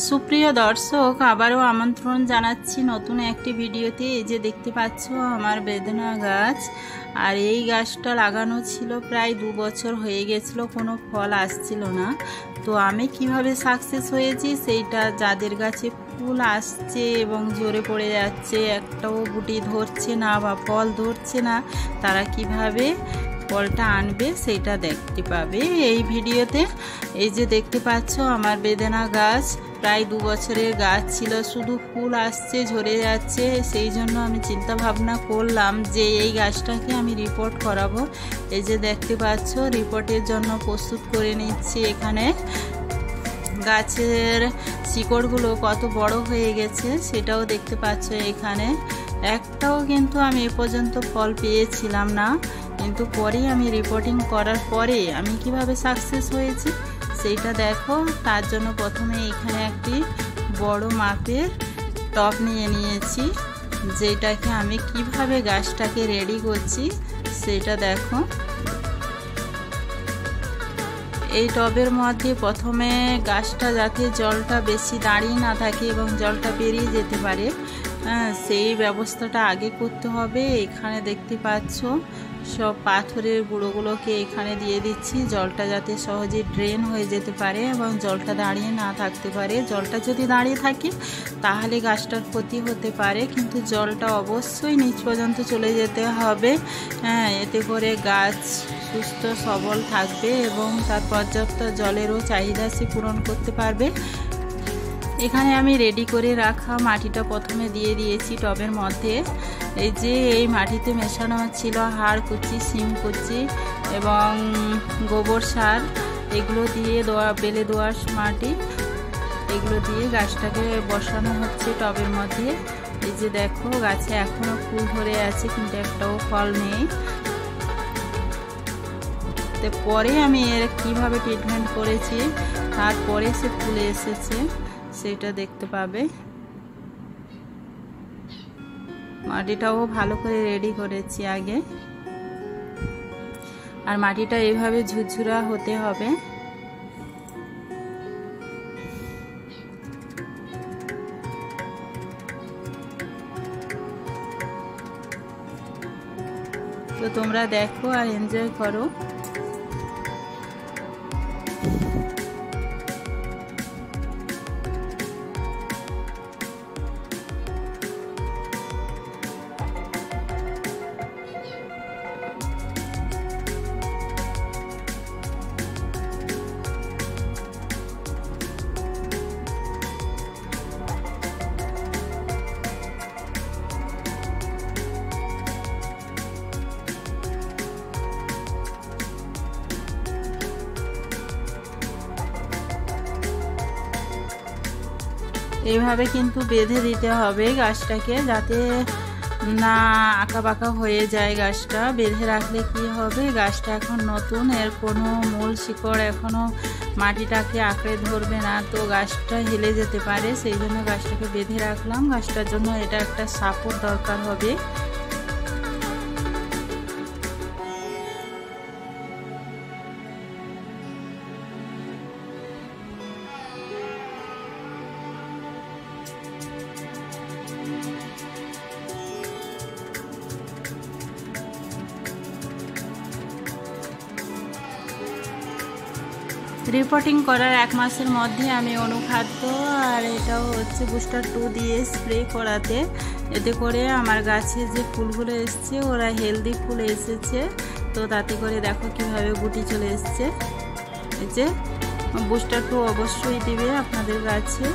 সুপ্রিয় দর্শক, আবারও আমন্ত্রণ জানাচ্ছি নতুন একটি ভিডিওতে। এই যে দেখতে পাচ্ছ আমার বেদনা গাছ, আর এই গাছটা লাগানো ছিল প্রায় 2 বছর হয়ে গেছিল, কোনো ফল আসছিল না। তো আমি কিভাবে সাকসেস হয়েছি সেইটা, যাদের গাছে ফুল আসছে এবং ঝরে পড়ে যাচ্ছে, একটাও গুটি ধরছে না বা ফল ধরছে না, তারা কিভাবে ফলটা আনবে সেইটা দেখতে পাবে এই ভিডিওতে। এই যে দেখতে পাচ্ছ আমার বেদানা গাছ, প্রায় 2 বছরের গাছ ছিল, শুধু ফুল আসছে ঝরে যাচ্ছে। সেই জন্য আমি চিন্তা ভাবনা করলাম যে এই গাছটাকে আমি রিপোর্ট করাবো। এই যে দেখতে পাচ্ছ রিপোর্টের জন্য প্রস্তুত করে নিচ্ছি। এখানে গাছের শিকড়গুলো কত বড় হয়ে গেছে সেটাও দেখতে পাচ্ছ। এখানে একটাও কিন্তু আমি এ পর্যন্ত ফল পেয়েছিলাম না, কিন্তু পরে আমি রিপোর্টিং করার পরে আমি কিভাবে সাকসেস হয়েছি সেইটা দেখো। তার জন্য প্রথমে এখানে একটি বড় মাপের টব নিয়ে নিয়েছি, যেটাকে আমি কিভাবে গাছটাকে রেডি করছি সেটা দেখো। এই টবের মধ্যে প্রথমে গাছটা যাতে জলটা বেশি দাঁড়িয়ে না থাকে এবং জলটা বেরিয়ে যেতে পারে, সেই ব্যবস্থাটা আগে করতে হবে। এখানে দেখতে পাচ্ছ সব পাথরের গুঁড়োগুলোকে এখানে দিয়ে দিচ্ছি, জলটা যাতে সহজে ড্রেন হয়ে যেতে পারে এবং জলটা দাঁড়িয়ে না থাকতে পারে। জলটা যদি দাঁড়িয়ে থাকে তাহলে গাছটার ক্ষতি হতে পারে, কিন্তু জলটা অবশ্যই নিচ পর্যন্ত চলে যেতে হবে। এতে করে গাছ সুস্থ সবল থাকবে এবং তার পর্যাপ্ত জলেরও চাহিদা সে পূরণ করতে পারবে। এখানে আমি রেডি করে রাখা মাটিটা প্রথমে দিয়ে দিয়েছি টবের মধ্যে। এই যে এই মাটিতে মেশানো ছিল হাড় কুচি, শিম কুচি এবং গোবর সার, এগুলো দিয়ে বেলে দোআঁশ মাটি, এগুলো দিয়ে গাছটাকে বসানো হচ্ছে টবের মধ্যে। এই যে দেখো গাছে এখনো ফুল ধরে আছে কিন্তু একটাও ফল নেই। তো পরে আমি এর কিভাবে ট্রিটমেন্ট করেছি, তারপরে সে ফুলে এসেছে সেটা দেখতে পাবে। মাটিটাও ভালো করে রেডি করেছি আগে, আর মাটিটা এইভাবে ঝুরঝুরা হতে হবে। তো তোমরা দেখো আর এনজয় করো। এইভাবে কিন্তু বেঁধে দিতে হবে গাছটাকে, যাতে না আঁকা বাঁকা হয়ে যায় গাছটা। বেঁধে রাখলে কি হবে, গাছটা এখন নতুন, এর কোনো মূল শিকড় এখনো মাটিটাকে আঁকড়ে ধরবে না, তো গাছটা হেলে যেতে পারে। সেই জন্য গাছটাকে বেঁধে রাখলাম। গাছটার জন্য এটা একটা সাপোর্ট দরকার হবে। রিপোর্টিং করার 1 মাসের মধ্যে আমি অনুখাদ্য আর এটাও হচ্ছে বুস্টার 2 দিয়ে স্প্রে করাতে, এতে করে আমার গাছে যে ফুলগুলো এসছে ওরা হেলদি ফুল এসেছে। তো তাতে করে দেখো কিভাবে গুটি চলে এসছে। এই যে বুস্টার 2 অবশ্যই দিবে আপনাদের গাছে।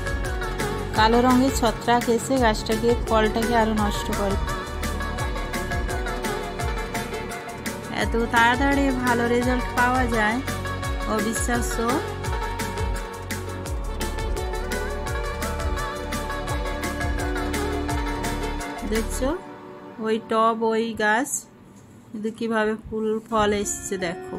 কালো রঙের ছত্রাক এসে গাছটাকে ফলটাকে আরো নষ্ট করে। এত তাড়াতাড়ি ভালো রেজাল্ট পাওয়া যায় অবিশ্বাস্য। দেখছো ওই টব ওই গাছ কিন্তু কিভাবে ফুল ফল এসছে দেখো।